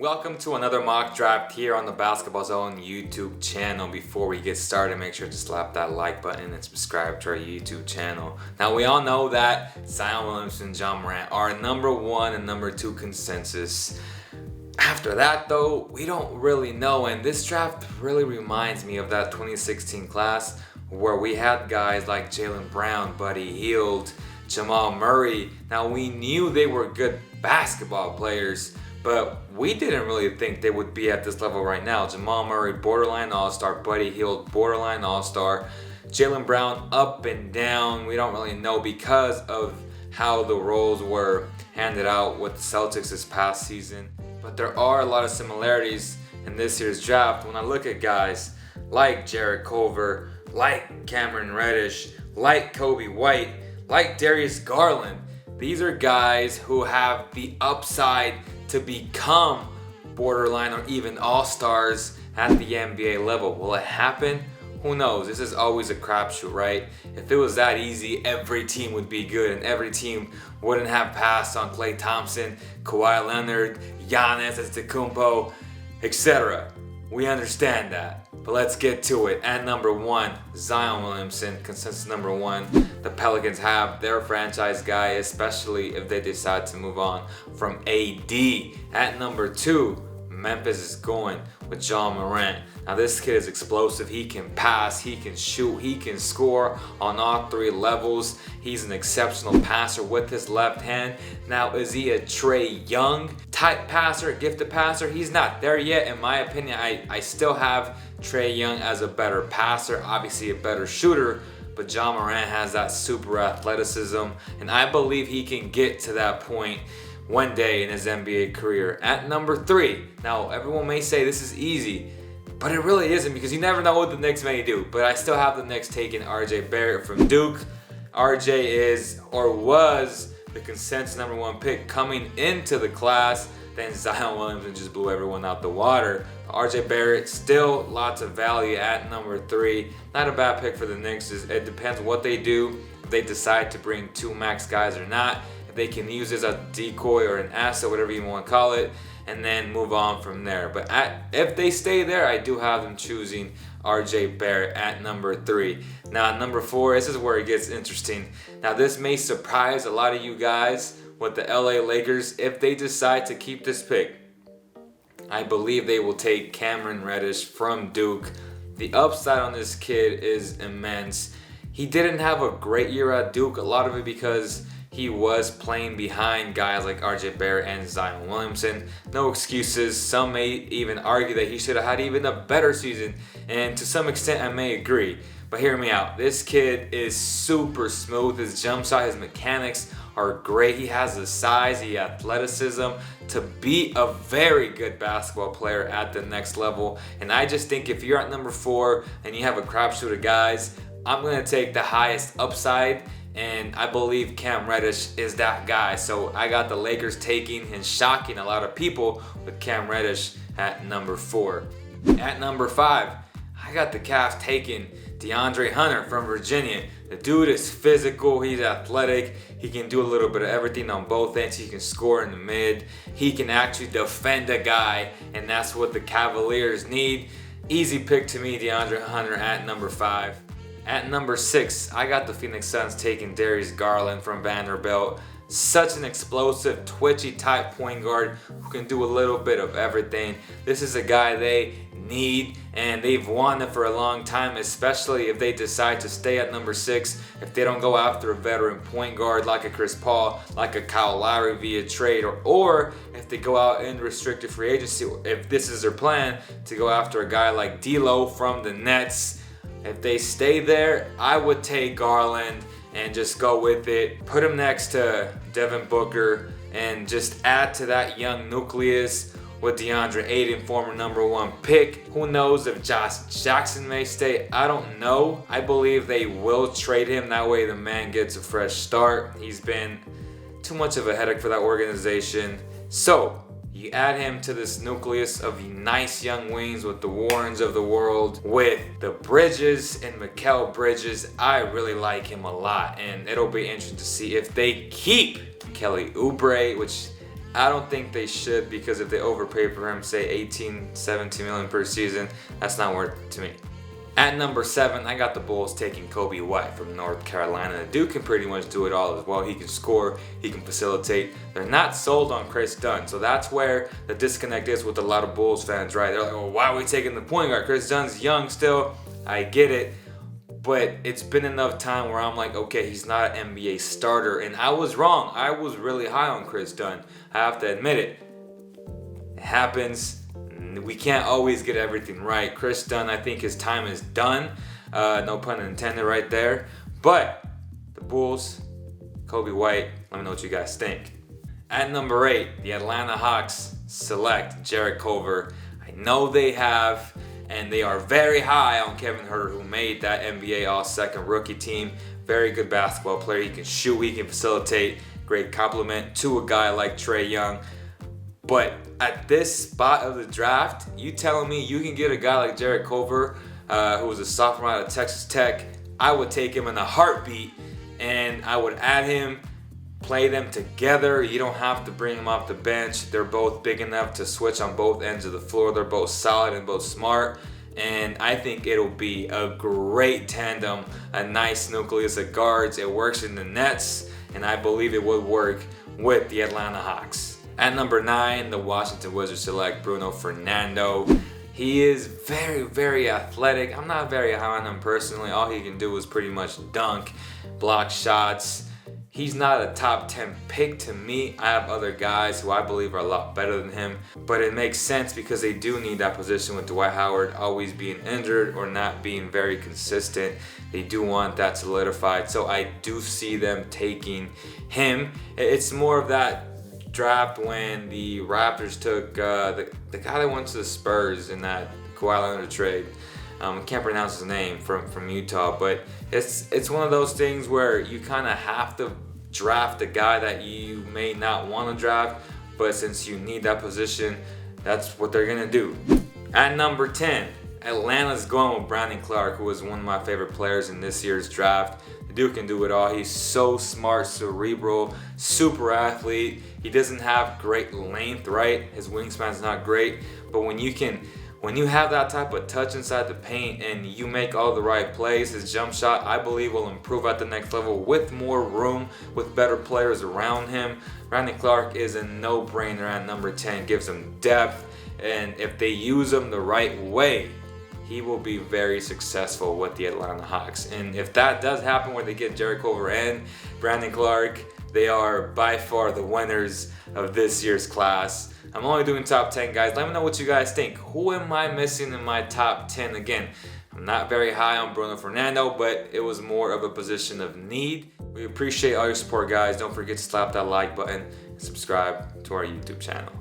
Welcome to another mock draft here on the Basketball Zone YouTube channel. Before we get started, make sure to slap that like button and subscribe to our YouTube channel. Now, we all know that Zion Williamson and Ja Morant are number 1 and number 2 consensus. After that, though, we don't really know, and this draft really reminds me of that 2016 class where we had guys like Jaylen Brown, Buddy Hield, Jamal Murray. Now, we knew they were good basketball players, but we didn't really think they would be at this level right now. Jamal Murray, borderline all-star. Buddy Hield, borderline all-star. Jaylen Brown, up and down. We don't really know because of how the roles were handed out with the Celtics this past season. But there are a lot of similarities in this year's draft. When I look at guys like Jarrett Culver, like Cameron Reddish, like Kobe White, like Darius Garland, these are guys who have the upside to become borderline or even all-stars at the NBA level. Will it happen? Who knows? This is always a crapshoot, right? If it was that easy, every team would be good and every team wouldn't have passed on Klay Thompson, Kawhi Leonard, Giannis Antetokounmpo, etc. We understand that. But let's get to it. At number 1, Zion Williamson, consensus number 1. The Pelicans have their franchise guy, especially if they decide to move on from AD. At number 2, Memphis is going with Ja Morant. Now, this kid is explosive. He can pass, he can shoot, he can score on all 3 levels. He's an exceptional passer with his left hand. Now, is he a Trae Young type passer, gifted passer? He's not there yet, in my opinion. I still have Trae Young as a better passer, obviously a better shooter, but Ja Morant has that super athleticism, and I believe he can get to that point one day in his NBA career. At number 3, now everyone may say this is easy, but it really isn't because you never know what the Knicks may do. But I still have the Knicks taking RJ Barrett from Duke. RJ is or was the consensus number 1 pick coming into the class. Then Zion Williamson just blew everyone out the water. RJ Barrett, still lots of value at number 3. Not a bad pick for the Knicks. It depends what they do. If they decide to bring 2 max guys or not. If they can use this as a decoy or an asset, whatever you want to call it, and then move on from there. But if they stay there, I do have them choosing RJ Barrett at number 3. Now, at number 4, this is where it gets interesting. Now, this may surprise a lot of you guys with the LA Lakers if they decide to keep this pick. I believe they will take Cameron Reddish from Duke. The upside on this kid is immense. He didn't have a great year at Duke, a lot of it because he was playing behind guys like RJ Barrett and Zion Williamson. No excuses. Some may even argue that he should have had even a better season, and to some extent I may agree. But hear me out. This kid is super smooth. His jump shot, his mechanics are great. He has the size, the athleticism to be a very good basketball player at the next level. And I just think if you're at number 4 and you have a crapshoot of guys, I'm going to take the highest upside. And I believe Cam Reddish is that guy. So I got the Lakers taking and shocking a lot of people with Cam Reddish at number 4. At number 5, I got the Cavs taking DeAndre Hunter from Virginia. The dude is physical, he's athletic, he can do a little bit of everything on both ends. He can score in the mid, he can actually defend a guy, and that's what the Cavaliers need. Easy pick to me, DeAndre Hunter at number 5. At number 6, I got the Phoenix Suns taking Darius Garland from Vanderbilt. Such an explosive, twitchy type point guard who can do a little bit of everything. This is a guy they need and they've wanted for a long time, especially if they decide to stay at number 6. If they don't go after a veteran point guard like a Chris Paul, like a Kyle Lowry via trade, or if they go out in restricted free agency, if this is their plan to go after a guy like D'Lo from the Nets. If they stay there, I would take Garland and just go with it. Put him next to Devin Booker and just add to that young nucleus with DeAndre Ayton, former number 1 pick. Who knows if Josh Jackson may stay? I don't know. I believe they will trade him. That way the man gets a fresh start. He's been too much of a headache for that organization. So you add him to this nucleus of nice young wings with the Warrens of the world, with the Bridges and Mikal Bridges. I really like him a lot, and it'll be interesting to see if they keep Kelly Oubre, which I don't think they should, because if they overpay for him, say 18, 17 million per season, that's not worth it to me. At number 7, I got the Bulls taking Coby White from North Carolina. The dude can pretty much do it all as well. He can score, he can facilitate. They're not sold on Chris Dunn, so that's where the disconnect is with a lot of Bulls fans, right? They're like, oh, why are we taking the point guard? Chris Dunn's young still. I get it, but it's been enough time where I'm like, okay, he's not an NBA starter, and I was wrong. I was really high on Chris Dunn. I have to admit it. It happens. We can't always get everything right. Chris Dunn, I think his time is done. No pun intended right there. But the Bulls, Coby White, let me know what you guys think. At number 8, the Atlanta Hawks select Jarrett Culver. I know they have, and they are very high on Kevin Huerter, who made that NBA All-Second rookie team. Very good basketball player. He can shoot, he can facilitate. Great compliment to a guy like Trae Young. But at this spot of the draft, you telling me you can get a guy like Jarrett Culver, who was a sophomore out of Texas Tech? I would take him in a heartbeat, and I would add him, play them together. You don't have to bring him off the bench. They're both big enough to switch on both ends of the floor. They're both solid and both smart. And I think it'll be a great tandem, a nice nucleus of guards. It works in the Nets, and I believe it would work with the Atlanta Hawks. At number 9, the Washington Wizards select Bruno Fernando. He is very, very athletic. I'm not very high on him personally. All he can do is pretty much dunk, block shots. He's not a top 10 pick to me. I have other guys who I believe are a lot better than him, but it makes sense because they do need that position with Dwight Howard always being injured or not being very consistent. They do want that solidified, so I do see them taking him. It's more of that draft when the Raptors took the guy that went to the Spurs in that Kawhi Leonard trade. I can't pronounce his name, from Utah, but it's one of those things where you kind of have to draft a guy that you may not want to draft, but since you need that position, that's what they're gonna do. At number 10, Atlanta's going with Brandon Clark, who is one of my favorite players in this year's draft. The dude can do it all. He's so smart, cerebral, super athlete. He doesn't have great length, right? His wingspan's not great, but when you have that type of touch inside the paint and you make all the right plays, his jump shot, I believe, will improve at the next level with more room, with better players around him. Brandon Clark is a no-brainer at number 10, gives him depth, and if they use him the right way, he will be very successful with the Atlanta Hawks. And if that does happen where they get Jarrett Culver and Brandon Clark, they are by far the winners of this year's class. I'm only doing top 10, guys. Let me know what you guys think. Who am I missing in my top 10? Again, I'm not very high on Bruno Fernando, but it was more of a position of need. We appreciate all your support, guys. Don't forget to slap that like button and subscribe to our YouTube channel.